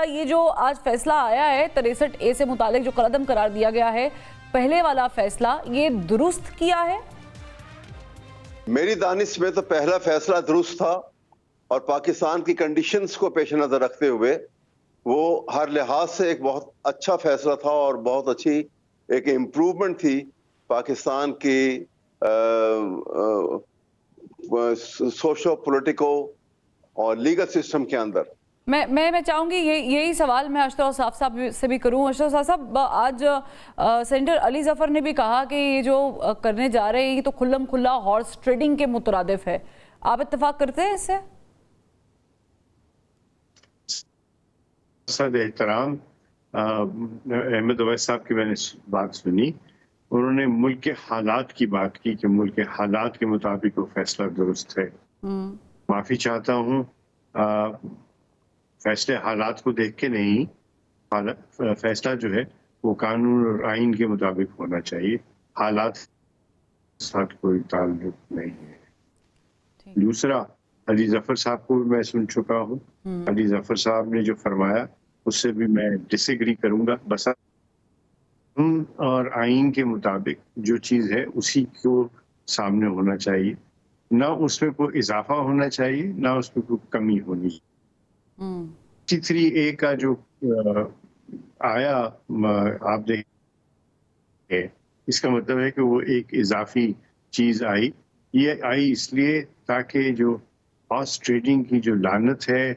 یہ جو آج فیصلہ آیا ہے 63A سے متعلق جو قلعدم قرار دیا گیا ہے، پہلے والا فیصلہ یہ درست کیا ہے؟ میری دانش میں تو پہلا فیصلہ درست تھا، اور پاکستان کی کنڈیشنز کو پیش نظر رکھتے ہوئے وہ ہر لحاظ سے ایک بہت اچھا فیصلہ تھا اور بہت اچھی ایک امپروومنٹ تھی پاکستان کی سوشو پولیٹیکو اور لیگل سسٹم کے اندر۔ میں چاہوں گی یہی سوال میں اشرف صاحب سے بھی کروں۔ اشرف صاحب، آج سینیٹر علی ظفر نے بھی کہا کہ یہ جو کرنے جا رہے ہیں یہ تو کھلم کھلا ہارس ٹریڈنگ کے مترادف ہے، آپ اتفاق کرتے ہیں اس سے؟ صد احترام احمد اویس صاحب کی میں نے بات سنی، انہوں نے ملک کے حالات کی بات کی کہ ملک کے حالات کے مطابق وہ فیصلہ درست ہے۔ معافی چاہتا ہوں، فیصلے حالات کو دیکھ کے نہیں، فیصلہ جو ہے وہ قانون اور آئین کے مطابق ہونا چاہیے، حالات کے ساتھ کوئی تعلق نہیں ہے۔ دوسرا، علی ظفر صاحب کو بھی میں سن چکا ہوں، علی ظفر صاحب نے جو فرمایا اس سے بھی میں ڈس ایگری کروں گا۔ بس اور آئین کے مطابق جو چیز ہے اسی کو سامنے ہونا چاہیے، نہ اس میں کوئی اضافہ ہونا چاہیے نہ اس میں کوئی کمی ہونی چاہیے۔ 63A کا جو آیا آپ دیکھیں، اس کا مطلب ہے کہ وہ ایک اضافی چیز آئی، یہ آئی اس لیے تاکہ جو ہارس ٹریڈنگ کی جو لعنت ہے،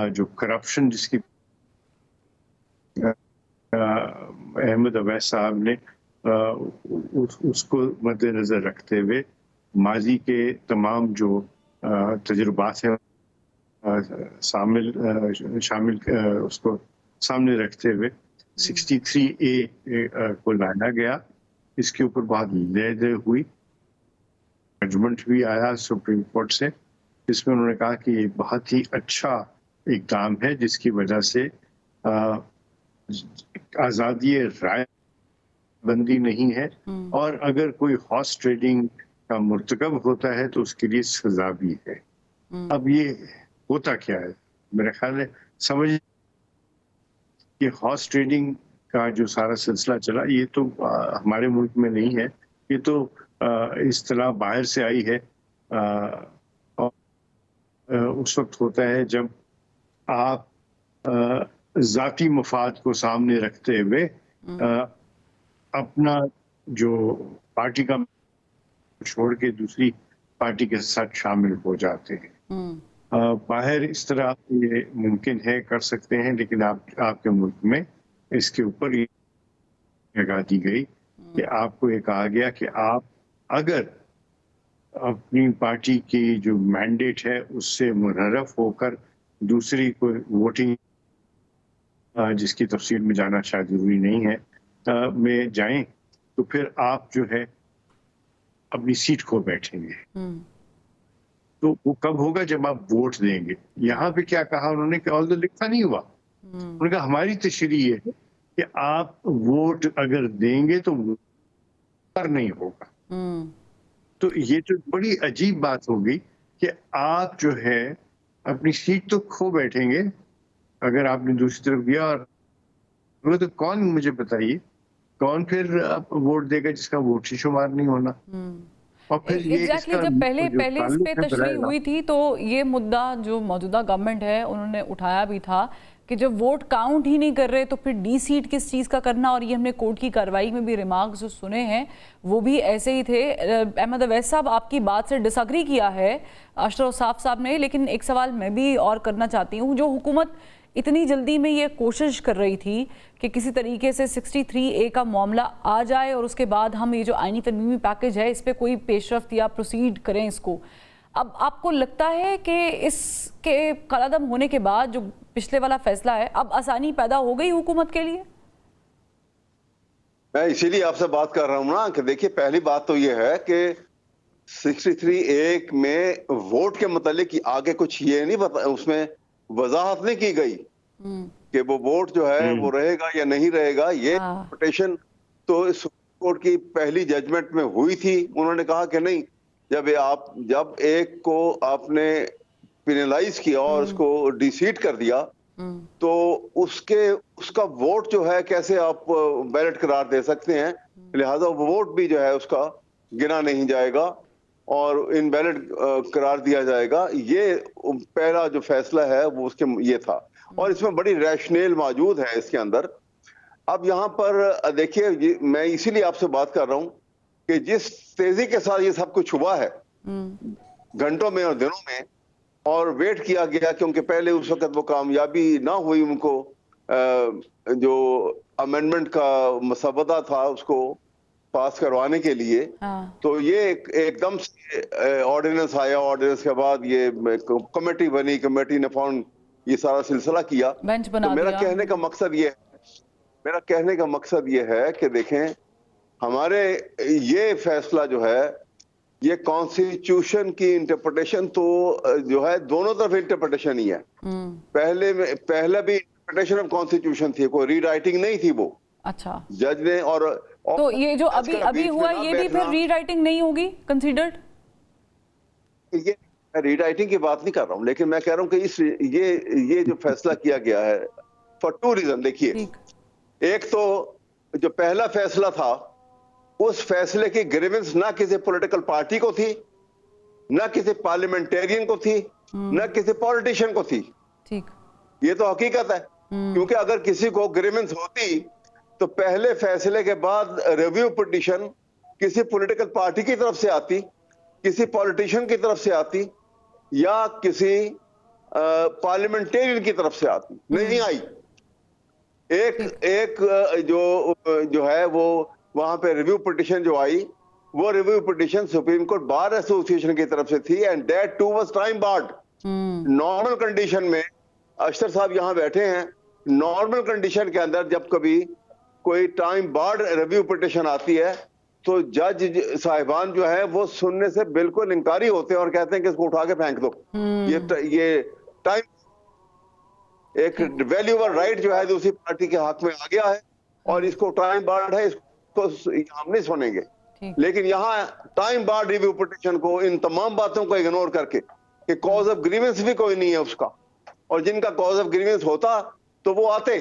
جو کرپشن جس کی احمد اویس صاحب نے اس کو مد نظر رکھتے ہوئے ماضی کے تمام جو تجربات ہیں شامل اس کو سامنے رکھتے ہوئے 63A کو لانا گیا۔ اس کے اوپر بہت لے ہوئی، ججمنٹ بھی آیا سپریم کورٹ سے، جس میں انہوں نے کہا کہ یہ بہت ہی اچھا اقدام ہے جس کی وجہ سے آزادی رائے بندی نہیں ہے، اور اگر کوئی ہارس ٹریڈنگ کا مرتکب ہوتا ہے تو اس کے لیے سزا بھی ہے۔ اب یہ ہوتا کیا ہے؟ میرے خیال ہے سمجھ کہ ہارس ٹریڈنگ کا جو سارا سلسلہ چلا یہ تو ہمارے ملک میں نہیں ہے، یہ تو اصطلاح باہر سے آئی ہے، اس وقت ہوتا ہے جب آپ ذاتی مفاد کو سامنے رکھتے ہوئے اپنا جو پارٹی کا چھوڑ کے دوسری پارٹی کے ساتھ شامل ہو جاتے ہیں۔ باہر اس طرح یہ ممکن ہے، کر سکتے ہیں، لیکن آپ کے ملک میں اس کے اوپر یہ لگا دی گئی کہ آپ کو یہ کہا گیا کہ آپ اگر اپنی پارٹی کی جو مینڈیٹ ہے اس سے منحرف ہو کر دوسری کوئی ووٹنگ، جس کی تفصیل میں جانا شاید ضروری نہیں ہے، میں جائیں تو پھر آپ جو ہے اپنی سیٹ کھو بیٹھیں گے۔ تو وہ کب ہوگا؟ جب آپ ووٹ دیں گے۔ یہاں پہ کیا کہا انہوں نے کہ آلدو لکھا نہیں ہوا، انہوں نے کہا ہماری تشریح یہ ہے کہ آپ ووٹ اگر دیں گے تو نہیں ہوگا۔ تو یہ تو بڑی عجیب بات ہو گئی کہ آپ جو ہے اپنی سیٹ تو کھو بیٹھیں گے اگر آپ نے دوسری طرف گیا، اور وہ تو کون، مجھے بتائیے کون پھر ووٹ دے گا جس کا ووٹ ہی شمار نہیں ہونا؟ ایگزیکٹلی جب پہلے اس پہ تشریح ہوئی تھی تو یہ مدعا جو موجودہ گورنمنٹ ہے انہوں نے اٹھایا بھی تھا کہ جب ووٹ کاؤنٹ ہی نہیں کر رہے تو پھر ڈی سیٹ کس چیز کا کرنا، اور یہ ہم نے کورٹ کی کارروائی میں بھی ریمارکس جو سنے ہیں وہ بھی ایسے ہی تھے۔ احمد اویس صاحب آپ کی بات سے ڈس ایگری کیا ہے اشرف صاحب نے، لیکن ایک سوال میں بھی اور کرنا چاہتی ہوں۔ جو حکومت اتنی جلدی میں یہ کوشش کر رہی تھی کہ کسی طریقے سے 63A کا معاملہ آ جائے اور اس کے بعد ہم یہ جو آئینی ترمیمی پیکج ہے اس پہ کوئی پیش رفت یا پروسیڈ کریں اس کو، اب آپ کو لگتا ہے کہ اس کے قلعدم ہونے کے بعد جو پچھلے والا فیصلہ ہے اب آسانی پیدا ہو گئی حکومت کے لیے؟ میں اسی لیے آپ سے بات کر رہا ہوں نا کہ دیکھیے، پہلی بات تو یہ ہے کہ 63A میں ووٹ کے متعلق آگے کچھ یہ نہیں اس میں وضاحت نہیں کی گئی کہ وہ ووٹ جو ہے وہ رہے گا یا نہیں رہے گا۔ یہ پٹیشن تو سپریم کورٹ کی پہلی ججمنٹ میں ہوئی تھی، انہوں نے کہا کہ نہیں، جب ایک کو آپ نے پینلائز کیا اور اس کو ڈی سیٹ کر دیا तो उसका वोट जो है कैसे आप बैलेट करार दे सकते हैं, लिहाजा वोट भी जो है उसका गिना नहीं जाएगा और इन बैलेट करार दिया जाएगा। ये पहला जो फैसला है वो उसके ये था और इसमें बड़ी रैशनेल मौजूद है इसके अंदर। अब यहाँ पर देखिए, मैं इसीलिए आपसे बात कर रहा हूँ कि जिस तेजी के साथ ये सब कुछ हुआ है घंटों में और दिनों में, और वेट किया गया क्योंकि पहले उस वक्त वो कामयाबी ना हुई उनको जो अमेंडमेंट का मसवदा था उसको पास करवाने के लिए। तो ये एकदम से ऑर्डिनेंस आया, ऑर्डिनेंस के बाद ये कमेटी बनी, कमेटी ने फौरन ये सारा सिलसिला किया। तो मेरा कहने का मकसद ये है कि देखें, हमारे ये फैसला जो है ये कॉन्स्टिट्यूशन की इंटरप्रिटेशन तो जो है दोनों तरफ इंटरप्रिटेशन ही है। पहले भी इंटरप्रिटेशन ऑफ कॉन्स्टिट्यूशन थी, कोई रीराइटिंग नहीं थी वो। अच्छा, जज ने और तो ये जो अभी हुआ ये भी फिर रीराइटिंग नहीं होगी कंसीडर्ड? ये रीराइटिंग की बात नहीं कर रहा हूं, लेकिन मैं कह रहा हूं कि ये जो फैसला किया गया है फॉर टू रीजन। देखिए, एक तो जो पहला फैसला था उस फैसले की ग्रीवेंस ना किसी पॉलिटिकल पार्टी को थी, ना किसी पार्लियामेंटेरियन को थी, ना किसी पॉलिटिशियन को थी। ठीक, ये तो हकीकत है। क्योंकि अगर किसी को ग्रीवेंस होती तो पहले फैसले के बाद रिव्यू पिटीशन किसी पॉलिटिकल पार्टी की तरफ से आती, किसी पॉलिटिशियन की तरफ से आती या किसी पार्लियामेंटेरियन की तरफ से आती। नहीं आई। एक जो है वो वहां पे रिव्यू पिटीशन जो आई, वो review petition Supreme Court bar association की तरफ से थी and that too was time barred. Normal condition में, अशर साहब यहां बैठे हैं, नॉर्मल कंडीशन के अंदर जब कभी कोई टाइम बार्ड रिव्यू पिटीशन आती है तो जज साहिबान जो है वो सुनने से बिल्कुल इनकारी होते हैं और कहते हैं कि इसको उठा के फेंक दो। ये टाइम, एक वैल्यूएबल राइट जो है दूसरी पार्टी के हक में आ गया है और इसको टाइम बार्ड है, इसको हम नहीं सुनेंगे। लेकिन यहाँ टाइम बार्ड रिव्यू पिटीशन को, इन तमाम बातों को इग्नोर करके कि कॉज ऑफ ग्रीवेंस भी कोई नहीं है उसका, और जिनका कॉज ऑफ ग्रीवेंस होता तो वो आते।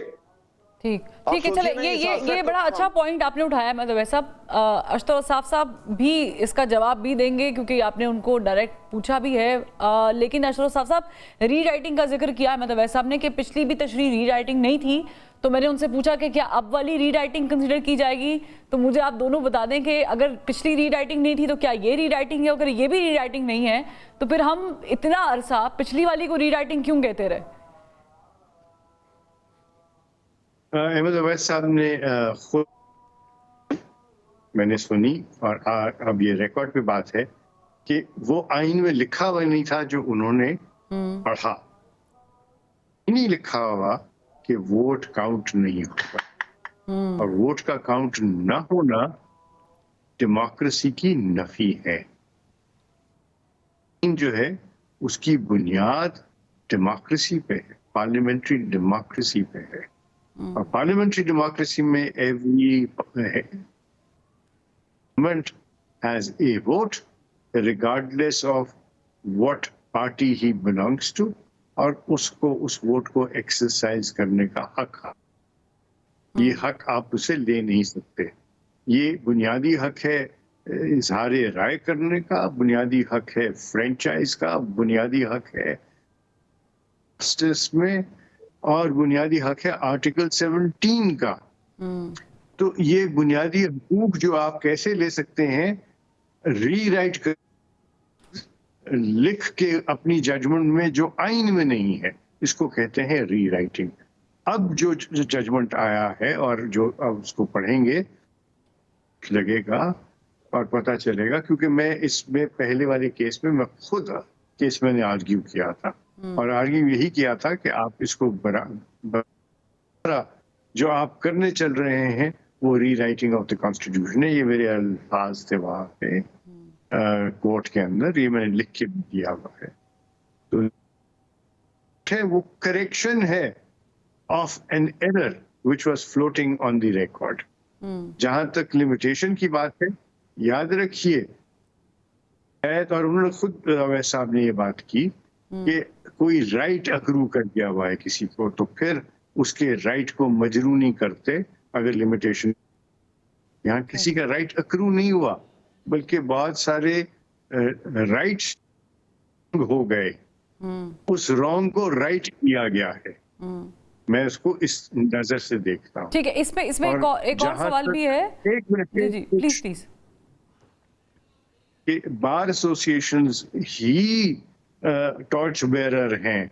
ठीक है, चले ये बड़ा अच्छा पॉइंट आपने उठाया। मतलब वैसा अशरफ असाफ साहब भी इसका जवाब भी देंगे क्योंकि आपने उनको डायरेक्ट पूछा भी है। लेकिन अशरफ असाफ साहब, रीराइटिंग का जिक्र किया है मतलब वैसा साहब ने कि पिछली भी तशरीह रीराइटिंग नहीं थी, तो मैंने उनसे पूछा कि क्या अब वाली रीराइटिंग कंसिडर की जाएगी। तो मुझे आप दोनों बता दें कि अगर पिछली रीराइटिंग नहीं थी तो क्या ये रीराइटिंग है, अगर ये भी रीराइटिंग नहीं है तो फिर हम इतना अरसा पिछली वाली को रीराइटिंग क्यों कहते रहे? अहमद अवैस साहब ने खुद मैंने सुनी और अब ये रिकॉर्ड पे बात है कि वो आइन में लिखा हुआ नहीं था जो उन्होंने पढ़ा। नहीं लिखा हुआ कि वोट काउंट नहीं होगा और वोट का काउंट ना होना डेमोक्रेसी की नफी है। जो है उसकी बुनियाद डेमोक्रेसी पे है, पार्लियामेंट्री डेमोक्रेसी पे है। और पार्लियामेंट्री डेमोक्रेसी में every government has a vote regardless of what party he belongs to, और उसको उस वोट को एक्सरसाइज करने का हक है। ये हक आप उसे ले नहीं सकते। ये बुनियादी हक है इजहार राय करने का, बुनियादी हक है फ्रेंचाइज का, बुनियादी हक है जस्टिस में, और बुनियादी हक है आर्टिकल 17 का। तो ये बुनियादी हकूक जो आप कैसे ले सकते हैं रीराइट कर लिख के अपनी जजमेंट में जो आइन में नहीं है, इसको कहते हैं रीराइटिंग। अब जो जजमेंट आया है और जो अब उसको पढ़ेंगे लगेगा और पता चलेगा, क्योंकि मैं इसमें पहले वाले केस में मैं खुद केस मैंने आर्ग्यू किया था और आर्ग्यू यही किया था कि आप इसको जो आप करने चल रहे हैं वो रीराइटिंग ऑफ द कॉन्स्टिट्यूशन है। ये मेरे अल्फाज थे वहां पे कोर्ट के अंदर, ये मैंने लिख के दिया हुआ है। तो वो करेक्शन है of an error which was floating on the record. जहां तक लिमिटेशन की बात है, याद रखिए, और उन्होंने खुद अवैस साहब ने ये बात की کہ کوئی رائٹ اکرو کر گیا ہوا ہے کسی کو تو پھر اس کے رائٹ کو مجروح نہیں کرتے اگر لمیٹیشن. یہاں کسی کا رائٹ اکرو نہیں ہوا بلکہ بہت سارے رائٹس ہو گئے, اس رانگ کو رائٹ کیا گیا ہے. میں اس کو اس نظر سے دیکھتا ہوں. ٹھیک ہے, اس میں ایک اور سوال بھی ہے. ایک منٹ, جی پلیز. کہ بار ایسوسیشنز ہی ٹارچ بیرر ہیں